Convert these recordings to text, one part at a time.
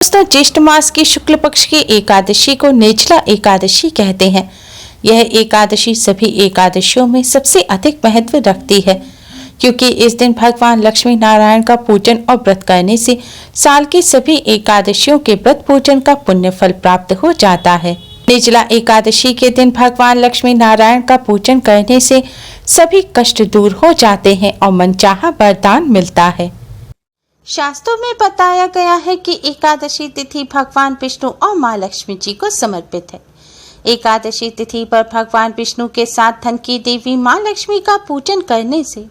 दोस्तों, ज्येष्ठ मास की शुक्ल पक्ष की एकादशी को निर्जला एकादशी कहते हैं। यह एकादशी सभी एकादशियों में सबसे अधिक महत्व रखती है, क्योंकि इस दिन भगवान लक्ष्मी नारायण का पूजन और व्रत करने से साल की सभी एकादशियों के व्रत पूजन का पुण्य फल प्राप्त हो जाता है। निर्जला एकादशी के दिन भगवान लक्ष्मी नारायण का पूजन करने से सभी कष्ट दूर हो जाते हैं और मनचाहा वरदान मिलता है। शास्त्रों में बताया गया है कि एकादशी तिथि भगवान विष्णु और माँ लक्ष्मी जी को समर्पित है। एकादशी तिथि पर भगवान विष्णु के साथ धन की देवी माँ लक्ष्मी का पूजन करने से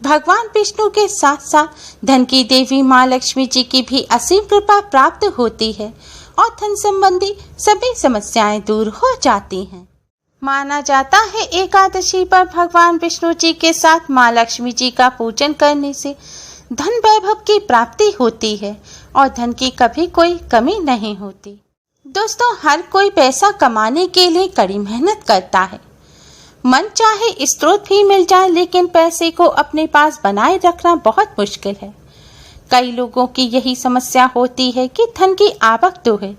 भगवान विष्णु के साथ साथ धन की देवी माँ लक्ष्मी जी की भी असीम कृपा प्राप्त होती है और धन संबंधी सभी समस्याएं दूर हो जाती हैं। माना जाता है एकादशी पर भगवान विष्णु जी के साथ माँ लक्ष्मी जी का पूजन करने से धन वैभव की प्राप्ति होती है और धन की कभी कोई कमी नहीं होती। दोस्तों, हर कोई पैसा कमाने के लिए कड़ी मेहनत करता है। मन चाहे स्रोत भी मिल जाए, लेकिन पैसे को अपने पास बनाए रखना बहुत मुश्किल है। कई लोगों की यही समस्या होती है कि धन की आवक तो है,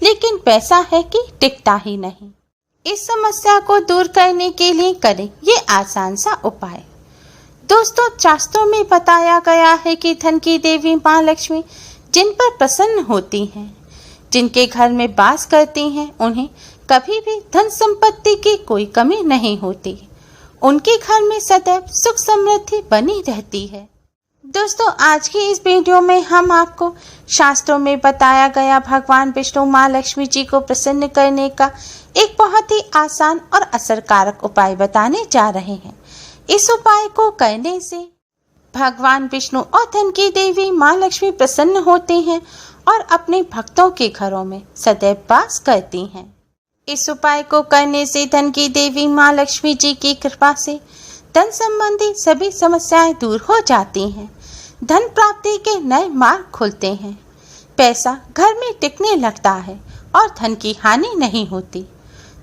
लेकिन पैसा है कि टिकता ही नहीं। इस समस्या को दूर करने के लिए करें ये आसान सा उपाय। दोस्तों, शास्त्रों में बताया गया है कि धन की देवी माँ लक्ष्मी जिन पर प्रसन्न होती हैं, जिनके घर में वास करती हैं, उन्हें कभी भी धन संपत्ति की कोई कमी नहीं होती। उनके घर में सदैव सुख समृद्धि बनी रहती है। दोस्तों, आज की इस वीडियो में हम आपको शास्त्रों में बताया गया भगवान विष्णु माँ लक्ष्मी जी को प्रसन्न करने का एक बहुत ही आसान और असरकारक उपाय बताने जा रहे हैं। इस उपाय को करने से भगवान विष्णु और धन की देवी माँ लक्ष्मी प्रसन्न होते हैं और अपने भक्तों के घरों में सदैव वास करती हैं। इस उपाय को करने से धन की देवी माँ लक्ष्मी जी की कृपा से धन संबंधी सभी समस्याएं दूर हो जाती हैं। धन प्राप्ति के नए मार्ग खुलते हैं। पैसा घर में टिकने लगता है और धन की हानि नहीं होती।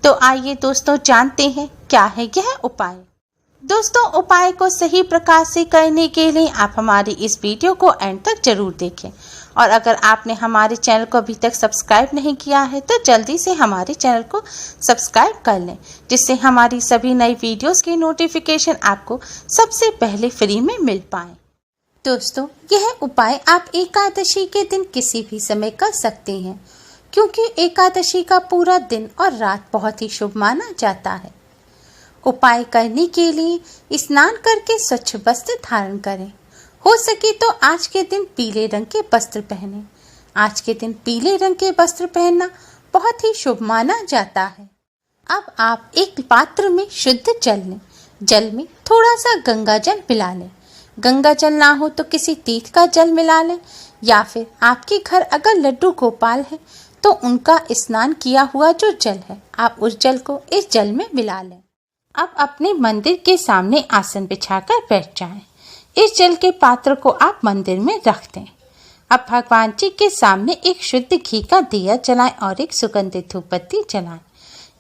तो आइए दोस्तों, जानते हैं क्या है यह उपाय। दोस्तों, उपाय को सही प्रकार से करने के लिए आप हमारी इस वीडियो को एंड तक जरूर देखें, और अगर आपने हमारे चैनल को अभी तक सब्सक्राइब नहीं किया है तो जल्दी से हमारे चैनल को सब्सक्राइब कर लें, जिससे हमारी सभी नई वीडियोस की नोटिफिकेशन आपको सबसे पहले फ्री में मिल पाए। दोस्तों, यह उपाय आप एकादशी के दिन किसी भी समय कर सकते हैं, क्योंकि एकादशी का पूरा दिन और रात बहुत ही शुभ माना जाता है। उपाय करने के लिए स्नान करके स्वच्छ वस्त्र धारण करें। हो सके तो आज के दिन पीले रंग के वस्त्र पहनें। आज के दिन पीले रंग के वस्त्र पहनना बहुत ही शुभ माना जाता है। अब आप एक पात्र में शुद्ध जल लें। जल में थोड़ा सा गंगा जल मिला लें। गंगा जल ना हो तो किसी तीर्थ का जल मिला लें, या फिर आपके घर अगर लड्डू गोपाल है तो उनका स्नान किया हुआ जो जल है, आप उस जल को इस जल में मिला लें। अब अपने मंदिर के सामने आसन बिछाकर बैठ जाएं। इस जल के पात्र को आप मंदिर में रख दें। अब भगवान जी के सामने एक शुद्ध घी का दिया जलाएं और एक सुगंधित धूपबत्ती जलाएं।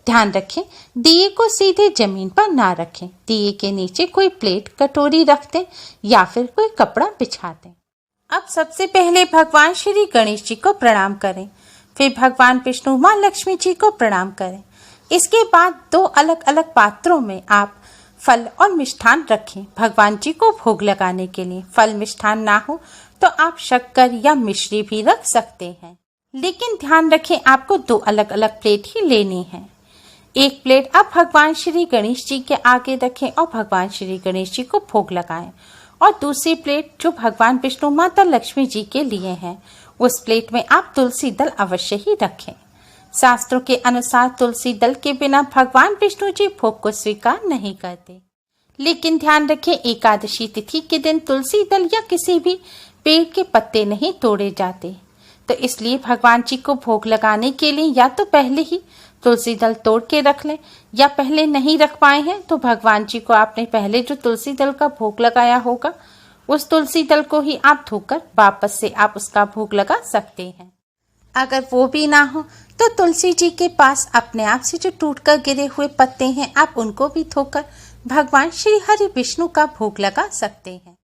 ध्यान रखें, दिए को सीधे जमीन पर ना रखें। दिए के नीचे कोई प्लेट, कटोरी रख दें या फिर कोई कपड़ा बिछा दें। अब सबसे पहले भगवान श्री गणेश जी को प्रणाम करें, फिर भगवान विष्णु माँ लक्ष्मी जी को प्रणाम करें। इसके बाद दो अलग अलग पात्रों में आप फल और मिष्ठान रखें। भगवान जी को भोग लगाने के लिए फल मिष्ठान ना हो तो आप शक्कर या मिश्री भी रख सकते हैं, लेकिन ध्यान रखें आपको दो अलग अलग प्लेट ही लेनी है। एक प्लेट आप भगवान श्री गणेश जी के आगे रखें और भगवान श्री गणेश जी को भोग लगाएं, और दूसरी प्लेट जो भगवान विष्णु माता लक्ष्मी जी के लिए है, उस प्लेट में आप तुलसी दल अवश्य ही रखें। शास्त्रों के अनुसार तुलसी दल के बिना भगवान विष्णु जी भोग को स्वीकार नहीं करते, लेकिन ध्यान रखें एकादशी तिथि के दिन तुलसी दल या किसी भी पेड़ के पत्ते नहीं तोड़े जाते। तो इसलिए भगवान जी को भोग लगाने के लिए या तो पहले ही तुलसी दल तोड़ के रख लें, या पहले नहीं रख पाए हैं तो भगवान जी को आपने पहले जो तुलसी दल का भोग लगाया होगा उस तुलसी दल को ही आप धोकर वापस से आप उसका भोग लगा सकते हैं। अगर वो भी ना हो तो तुलसी जी के पास अपने आप से जो टूटकर गिरे हुए पत्ते हैं, आप उनको भी धोकर भगवान श्री हरि विष्णु का भोग लगा सकते हैं।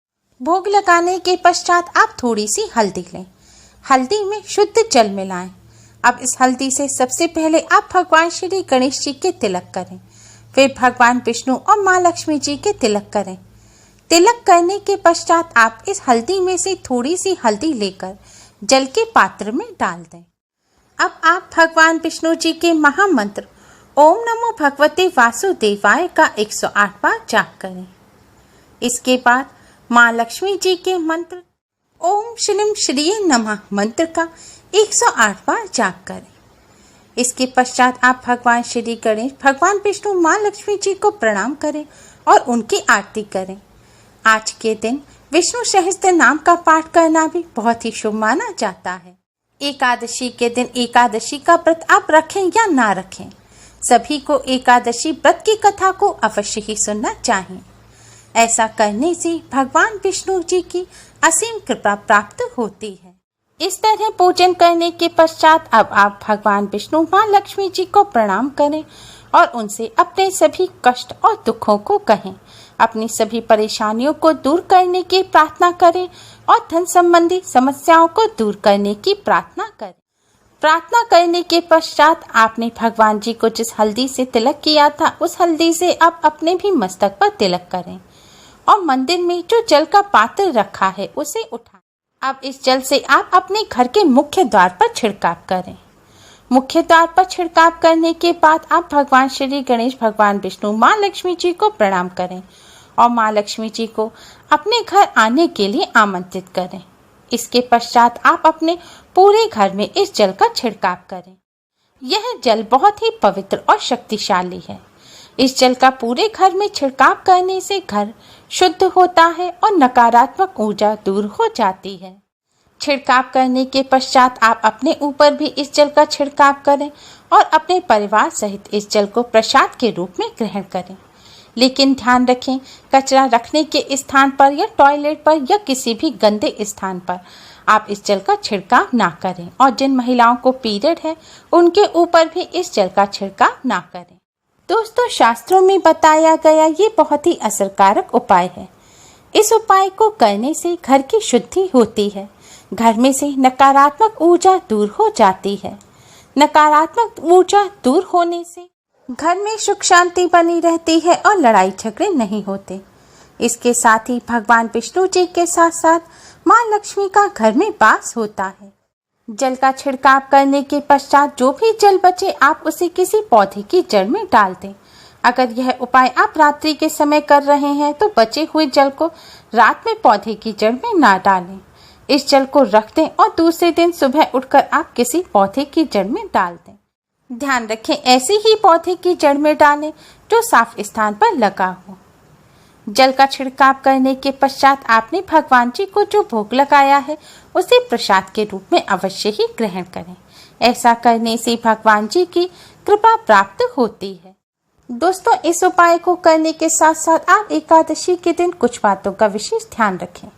भोग लगाने के पश्चात आप थोड़ी सी हल्दी लें। हल्दी में शुद्ध जल मिलाएं। अब इस हल्दी से सबसे पहले आप भगवान श्री गणेश जी के तिलक करें, फिर भगवान विष्णु और माँ लक्ष्मी जी के तिलक करें। तिलक करने के पश्चात आप इस हल्दी में से थोड़ी सी हल्दी लेकर जल के पात्र में डाल दें। अब आप भगवान विष्णु जी के महामंत्र ओम नमो भगवते वासुदेवाय का 108 बार जाप करें। इसके बाद माँ लक्ष्मी जी के मंत्र ओम श्रीं श्रीये नमः मंत्र का 108 बार जाप करें। इसके पश्चात आप भगवान श्री गणेश, भगवान विष्णु, माँ लक्ष्मी जी को प्रणाम करें और उनकी आरती करें। आज के दिन विष्णु सहस्त्र नाम का पाठ करना भी बहुत ही शुभ माना जाता है। एकादशी के दिन एकादशी का व्रत आप रखें या ना रखें, सभी को एकादशी व्रत की कथा को अवश्य ही सुनना चाहिए। ऐसा करने से भगवान विष्णु जी की असीम कृपा प्राप्त होती है। इस तरह पूजन करने के पश्चात अब आप भगवान विष्णु, माँ लक्ष्मी जी को प्रणाम करें और उनसे अपने सभी कष्ट और दुखों को कहें, अपनी सभी परेशानियों को दूर करने की प्रार्थना करें और धन संबंधी समस्याओं को दूर करने की प्रार्थना करें। प्रार्थना करने के पश्चात आपने भगवान जी को जिस हल्दी से तिलक किया था, उस हल्दी से आप अपने भी मस्तक पर तिलक करें और मंदिर में जो जल का पात्र रखा है उसे उठाएं। अब इस जल से आप अपने घर के मुख्य द्वार पर छिड़काव करें। मुख्य द्वार पर छिड़काव करने के बाद आप भगवान श्री गणेश, भगवान विष्णु, माँ लक्ष्मी जी को प्रणाम करें और माँ लक्ष्मी जी को अपने घर आने के लिए आमंत्रित करें। इसके पश्चात आप अपने पूरे घर में इस जल का छिड़काव करें। यह जल बहुत ही पवित्र और शक्तिशाली है। इस जल का पूरे घर में छिड़काव करने से घर शुद्ध होता है और नकारात्मक ऊर्जा दूर हो जाती है। छिड़काव करने के पश्चात आप अपने ऊपर भी इस जल का छिड़काव करें और अपने परिवार सहित इस जल को प्रसाद के रूप में ग्रहण करें। लेकिन ध्यान रखें, कचरा रखने के स्थान पर या टॉयलेट पर या किसी भी गंदे स्थान पर आप इस जल का छिड़काव ना करें और जिन महिलाओं को पीरियड है उनके ऊपर भी इस जल का छिड़काव ना करें। दोस्तों, शास्त्रों में बताया गया ये बहुत ही असरकारक उपाय है। इस उपाय को करने से घर की शुद्धि होती है, घर में से नकारात्मक ऊर्जा दूर हो जाती है। नकारात्मक ऊर्जा दूर होने से घर में सुख शांति बनी रहती है और लड़ाई झगड़े नहीं होते। इसके साथ ही भगवान विष्णु जी के साथ साथ माँ लक्ष्मी का घर में वास होता है। जल का छिड़काव करने के पश्चात जो भी जल बचे आप उसे किसी पौधे की जड़ में डाल दें। अगर यह उपाय आप रात्रि के समय कर रहे हैं तो बचे हुए जल को रात में पौधे की जड़ में ना डालें। इस जल को रख दें और दूसरे दिन सुबह उठकर आप किसी पौधे की जड़ में डाल दें। ध्यान रखें, ऐसे ही पौधे की जड़ में डालें जो साफ स्थान पर लगा हो। जल का छिड़काव करने के पश्चात आपने भगवान जी को जो भोग लगाया है उसे प्रसाद के रूप में अवश्य ही ग्रहण करें। ऐसा करने से भगवान जी की कृपा प्राप्त होती है। दोस्तों, इस उपाय को करने के साथ साथ आप एकादशी के दिन कुछ बातों का विशेष ध्यान रखें।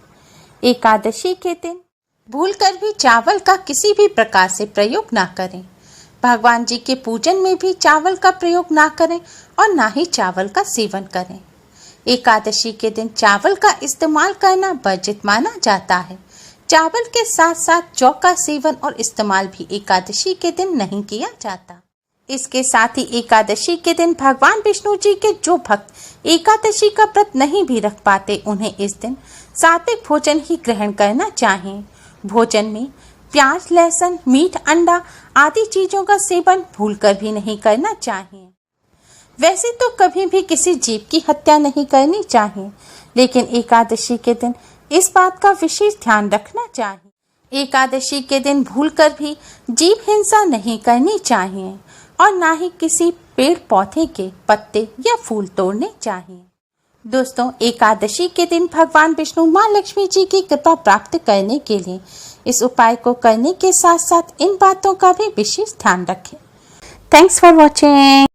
एकादशी के दिन भूलकर भी चावल का किसी भी प्रकार से प्रयोग ना करें। भगवान जी के पूजन में भी चावल का प्रयोग ना करें और ना ही चावल का सेवन करें। एकादशी के दिन चावल का इस्तेमाल करना वर्जित माना जाता है। चावल के साथ साथ जौ का सेवन और इस्तेमाल भी एकादशी के दिन नहीं किया जाता। इसके साथ ही एकादशी के दिन भगवान विष्णु जी के जो भक्त एकादशी का व्रत नहीं भी रख पाते, उन्हें इस दिन सात्विक भोजन ही ग्रहण करना चाहिए। भोजन में प्याज, लहसुन, मीट, अंडा आदि चीजों का सेवन भूलकर भी नहीं करना चाहिए। वैसे तो कभी भी किसी जीव की हत्या नहीं करनी चाहिए, लेकिन एकादशी के दिन इस बात का विशेष ध्यान रखना चाहिए। एकादशी के दिन भूलकर भी जीव हिंसा नहीं करनी चाहिए और ना ही किसी पेड़ पौधे के पत्ते या फूल तोड़ने चाहिए। दोस्तों, एकादशी के दिन भगवान विष्णु, माँ लक्ष्मी जी की कृपा प्राप्त करने के लिए इस उपाय को करने के साथ साथ इन बातों का भी विशेष ध्यान रखें। Thanks for watching.